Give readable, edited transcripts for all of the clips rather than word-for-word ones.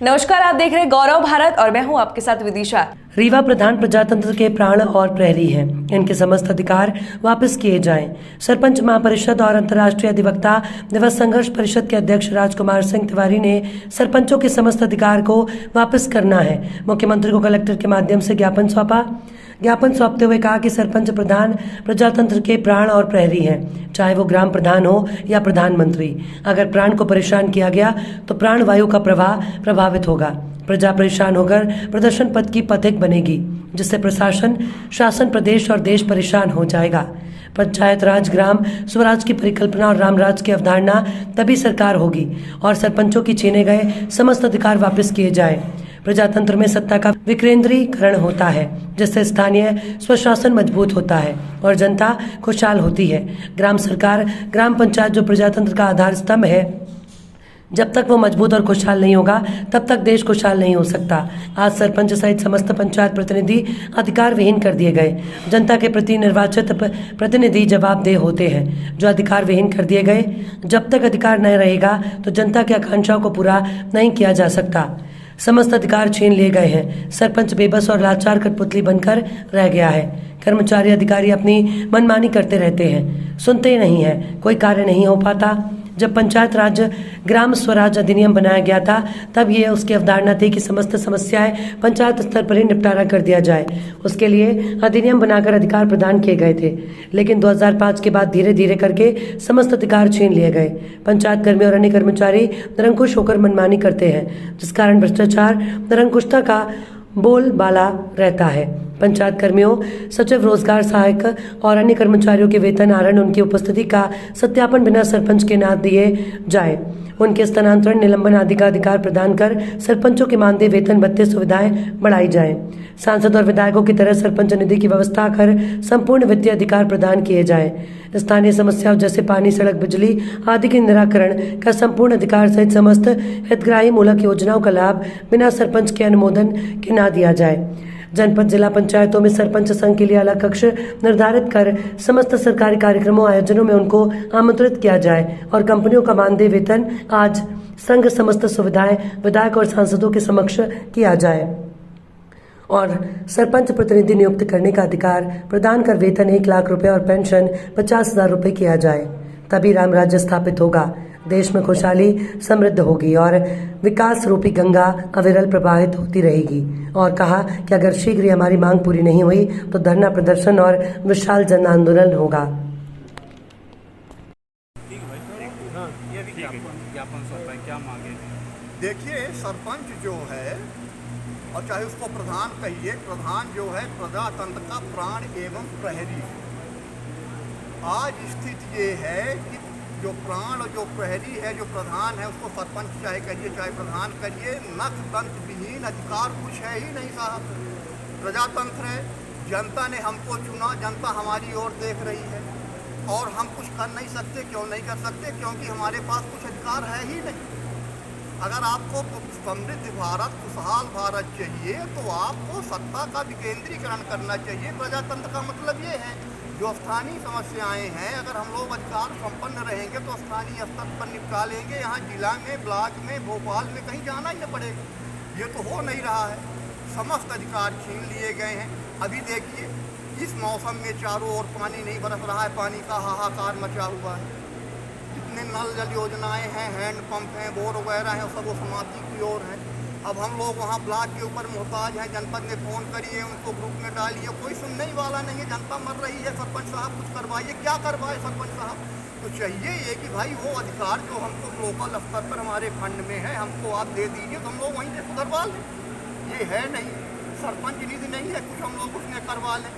नमस्कार, आप देख रहे हैं गौरव भारत और मैं हूं आपके साथ विदिशा। रीवा प्रधान प्रजातंत्र के प्राण और प्रहरी हैं। इनके समस्त अधिकार वापस किए जाएं। सरपंच महापरिषद और अंतर्राष्ट्रीय अधिवक्ता दिवस संघर्ष परिषद के अध्यक्ष राजकुमार सिंह तिवारी ने सरपंचों के समस्त अधिकार को वापस करना है। मुख्यमंत्री को कलेक्टर के माध्यम से ज्ञापन सौंपा। ज्ञापन सौंपते हुए कहा कि सरपंच प्रधान प्रजातंत्र के प्राण और प्रहरी हैं, चाहे वो ग्राम प्रधान हो या प्रधानमंत्री। अगर प्राण को परेशान किया गया तो प्राण वायु का प्रवाह प्रभावित होगा। प्रजा परेशान होकर प्रदर्शन पथ की पथिक बनेगी, जिससे प्रशासन, शासन, प्रदेश और देश परेशान हो जाएगा। पंचायत राज, ग्राम स्वराज की परिकल्पना और रामराज की अवधारणा तभी सरकार होगी और सरपंचों की छीने गए समस्त अधिकार वापस किए जाए। प्रजातंत्र में सत्ता का विकेंद्रीकरण होता है, जिससे स्थानीय स्वशासन मजबूत होता है और जनता खुशहाल होती है। ग्राम सरकार, ग्राम पंचायत जो प्रजातंत्र का आधार स्तंभ है, जब तक वो मजबूत और खुशहाल नहीं होगा तब तक देश खुशहाल नहीं हो सकता। आज सरपंच सहित समस्त पंचायत प्रतिनिधि अधिकार विहीन कर दिए गए। जनता के प्रति निर्वाचित प्रतिनिधि जवाबदेह होते हैं, जो अधिकार विहीन कर दिए गए। जब तक अधिकार नहीं रहेगा तो जनता की आकांक्षाओं को पूरा नहीं किया जा सकता। समस्त अधिकार छीन लिए गए हैं। सरपंच बेबस और लाचार कठपुतली बनकर रह गया है। कर्मचारी, अधिकारी अपनी मनमानी करते रहते हैं, सुनते ही नहीं है, कोई कार्य नहीं हो पाता। जब पंचायत राज ग्राम स्वराज अधिनियम बनाया गया था, तब ये उसकी अवधारणा थी कि समस्त समस्याएं पंचायत स्तर पर ही निपटारा कर दिया जाए। उसके लिए अधिनियम बनाकर अधिकार प्रदान किए गए थे, लेकिन 2005 के बाद धीरे धीरे करके समस्त अधिकार छीन लिए गए। पंचायत कर्मी और अन्य कर्मचारी निरंकुश होकर मनमानी करते हैं, जिस कारण भ्रष्टाचार, निरंकुशता का बोलबाला रहता है। पंचायत कर्मियों, सचिव, रोजगार सहायक और अन्य कर्मचारियों के वेतन आहरण, उनकी उपस्थिति का सत्यापन बिना सरपंच के ना दिए जाए। उनके स्थानांतरण, निलंबन आदि का अधिकार प्रदान कर सरपंचों के मानदेय, वेतन, भत्ते, सुविधाएं बढ़ाई जाए। सांसद और विधायकों की तरह सरपंच निधि की व्यवस्था कर संपूर्ण वित्तीय अधिकार प्रदान किए जाए। स्थानीय समस्याओं जैसे पानी, सड़क, बिजली आदि के निराकरण का संपूर्ण अधिकार सहित समस्त हितग्राही मूलक योजनाओं का लाभ बिना सरपंच के अनुमोदन के ना दिया जाए। जनपद, जिला पंचायतों में सरपंच संघ के लिए अलग कक्ष निर्धारित कर समस्त सरकारी कार्यक्रमों, आयोजनों में उनको आमंत्रित किया जाए और कंपनियों का मानदेय, वेतन आज संघ समस्त सुविधाएं विधायक और सांसदों के समक्ष किया जाए और सरपंच प्रतिनिधि नियुक्त करने का अधिकार प्रदान कर वेतन 1 लाख रुपए और पेंशन 50,000 रुपए किया जाए। तभी राम राज्य स्थापित होगा, देश में खुशहाली समृद्ध होगी और विकास रूपी गंगा अविरल प्रवाहित होती रहेगी। और कहा कि अगर शीघ्र ही हमारी मांग पूरी नहीं हुई तो धरना प्रदर्शन और विशाल जन आंदोलन होगा। देखिए, सरपंच जो है, और चाहे उसको प्रधान कहिए, प्रधान जो है प्रजातंत्र का प्राण एवं प्रहरी। आज स्थिति ये है कि जो प्राण और जो प्रहरी है, जो प्रधान है, उसको सरपंच चाहे करिए चाहे प्रधान करिए, नख तंत्र विहीन, अधिकार कुछ है ही नहीं साहब। प्रजातंत्र है, जनता ने हमको चुना, जनता हमारी ओर देख रही है और हम कुछ कर नहीं सकते। क्यों नहीं कर सकते? क्योंकि हमारे पास कुछ अधिकार है ही नहीं। अगर आपको समृद्ध भारत, खुशहाल भारत चाहिए तो आपको सत्ता का विकेंद्रीकरण करना चाहिए। प्रजातंत्र का मतलब ये है, जो स्थानीय समस्याएं हैं, अगर हम लोग अधिकार संपन्न रहेंगे तो स्थानीय स्तर पर निपटा लेंगे। यहाँ जिला में, ब्लॉक में, भोपाल में कहीं जाना ही न पड़ेगा। ये तो हो नहीं रहा है। समस्त अधिकार छीन लिए गए हैं। अभी देखिए, इस मौसम में चारों ओर पानी नहीं बरस रहा है, पानी का हाहाकार मचा हुआ है। जितने नल जल योजनाएं हैं, हैंड पंप हैं, बोर वगैरह हैं, सब वो समाप्ति की ओर है। अब हम लोग वहाँ ब्लॉक के ऊपर मोहताज हैं। जनपद ने फ़ोन करिए, उनको ग्रुप में डालिए, कोई सुनने ही वाला नहीं है। जनता मर रही है। सरपंच साहब कुछ करवाइए। क्या करवाए सरपंच साहब? तो चाहिए ये कि भाई वो अधिकार जो हमको लोकल स्तर पर हमारे फंड में है, हमको आप दे दीजिए तो हम लोग वहीं से सुधरवा लें। ये है नहीं, सरपंच निधि नहीं है कुछ हम लोग उसमें करवा लें।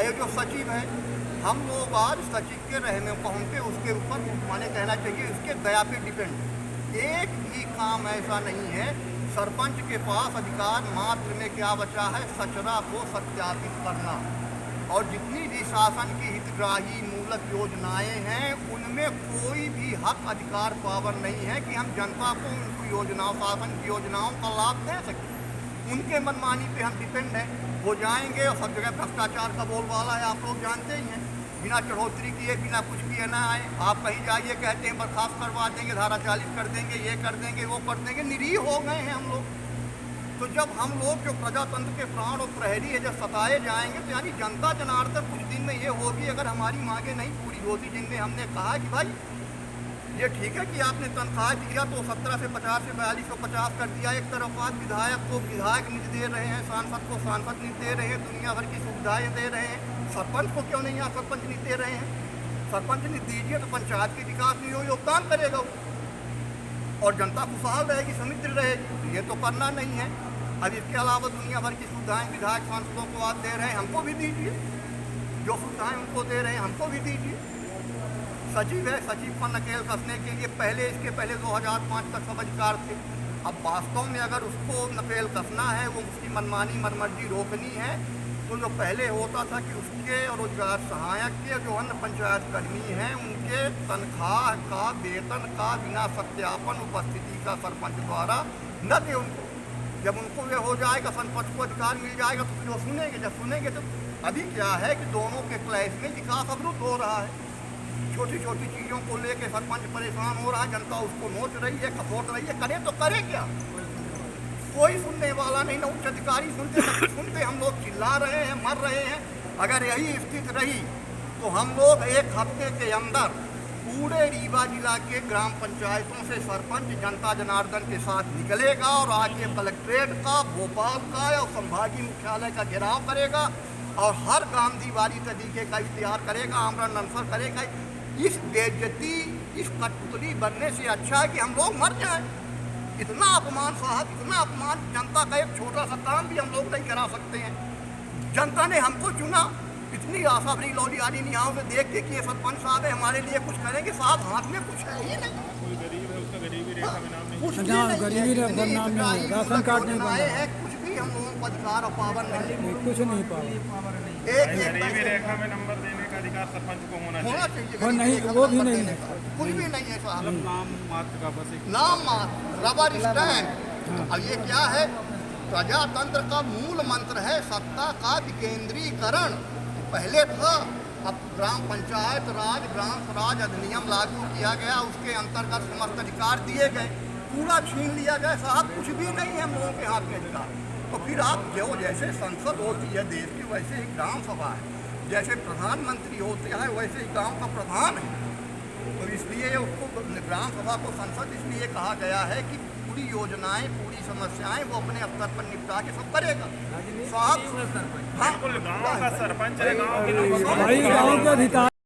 ये जो सचिव है, हम लोग आज सचिव के रहने पहुँचे, उसके ऊपर माने कहना चाहिए उसके दया पे डिपेंड। एक भी काम ऐसा नहीं है। सरपंच के पास अधिकार मात्र में क्या बचा है? सचरा को सत्यापित करना। और जितनी भी शासन की हितग्राही मूलक योजनाएं हैं, उनमें कोई भी हक, अधिकार, पावर नहीं है कि हम जनता को उनकी योजनाओं, शासन की योजनाओं का लाभ दे सकें। उनके मनमानी पे हम डिपेंड हैं। वो जाएंगे और सब जगह भ्रष्टाचार का बोलबाला है, आप लोग जानते ही हैं। बिना चढ़ोतरी किए, बिना कुछ किए ना आए। आप कहीं जाइए, कहते हैं बर्खास्त करवा देंगे, धारा 40 कर देंगे, ये कर देंगे, वो कर देंगे। निरीह हो गए हैं हम लोग। जब हम लोग जो प्रजातंत्र के प्राण और प्रहरी है जब सताए जाएंगे तो यानी जनता जनार्दन कुछ दिन में ये होगी, अगर हमारी मांगे नहीं पूरी होती, जिनमें हमने कहा कि भाई ये ठीक है कि आपने तनख्वाह दिया तो 17 से 50 से 4250 कर दिया, एक तरफ आप विधायक को विधायक निधि दे रहे हैं, सांसद को सांसद निधि दे रहे हैं, दुनिया भर की सुविधाएं दे रहे हैं, सरपंच को क्यों नहीं यहाँ सरपंच निधि दे रहे हैं? सरपंच निधि दीजिए तो पंचायत के विकास में योगदान करेगा और जनता खुशहाल रहेगी, समृद्ध रहेगी। ये तो करना नहीं है। अब इसके अलावा दुनिया भर की सुविधाएं विधायक सांसदों को आप दे रहे हैं, हमको भी दीजिए, जो सुविधाएं उनको दे रहे हैं हमको भी दीजिए। सचिव है, सचिव पर नकेल कसने के लिए इसके पहले 2005 तक सब अधिकार थे। अब वास्तव में अगर उसको नकेल कसना है, वो उसकी मनमानी मनमर्जी रोकनी है, तो जो पहले होता था कि उसके रोजगार सहायक के जो अन्य पंचायत कर्मी हैं उनके तनख्वाह का वेतन का बिना सत्यापन उपस्थिति का सरपंच द्वारा न दे उनको। जब उनको ये हो जाएगा, सरपंच को अधिकार मिल जाएगा तो फिर वो सुनेंगे। जब सुनेंगे तो अभी क्या है कि दोनों के क्लैश में विकास अवरुद्ध हो रहा है। छोटी छोटी चीज़ों को लेके सरपंच परेशान हो रहा है, जनता उसको नोच रही है, खसोट रही है, करे तो करे क्या? कोई सुनने वाला नहीं, ना उच्च अधिकारी सुनते हम लोग चिल्ला रहे हैं, मर रहे हैं। अगर यही स्थिति रही तो हम लोग एक हफ्ते के अंदर पूरे रीवा जिला के ग्राम पंचायतों से सरपंच जनता जनार्दन के साथ निकलेगा और आके कलेक्ट्रेट का, भोपाल का और संभागीय मुख्यालय का घेराव करेगा और हर गांधीवादी तरीके का इख्तियार करेगा, आमरण अनशन करेगा। इस बेइज्जती, इस कठपुतली बनने से अच्छा है कि हम लोग मर जाएं। इतना अपमान साहब, इतना अपमान, जनता का एक छोटा सा काम भी हम लोग नहीं करा सकते हैं। जनता ने हमको चुना, इतनी आशा भरी लौलियाली निगाहों से देख के कि ये सरपंच साहब है हमारे लिए कुछ करेंगे। साहब हाथ में कुछ है ही नहीं, कोई गरीब है उसका गरीबी रेखा में नाम नहीं, कुछ भी नहीं है, गरीबी रेखा में नाम नहीं है, राशन कार्ड नहीं बना है, कुछ भी हम लोगों को अधिकार और पावर नहीं, कुछ नहीं पावा। गरीबी रेखा में नंबर देने का अधिकार सरपंच को होना चाहिए। वो नहीं, वो भी नहीं है, कुछ भी नहीं है साहब, नाम मात्र का बस एक नाम मात्र, रबर स्टैंप। अब ये क्या है? प्रजातंत्र का मूल मंत्र है सत्ता का विकेंद्रीकरण। पहले था, अब ग्राम पंचायत राज, ग्राम स्वराज अधिनियम लागू किया गया, उसके अंतर्गत समस्त अधिकार दिए गए, पूरा छीन लिया गया साहब। कुछ भी नहीं है हम लोगों के हाथ में अधिकार। तो फिर आप जो जैसे संसद होती है देश की, वैसे ही ग्राम सभा है, जैसे प्रधानमंत्री होते हैं वैसे ही गांव का प्रधान है। तो इसलिए उसको ग्राम सभा को संसद इसलिए कहा गया है कि पूरी योजनाएं, पूरी समस्याएं वो अपने स्तर पर निपटा के सब करेगा साहब। हाँ, गाँव का सरपंच है, गाँव की भाई गाँव के अधिकार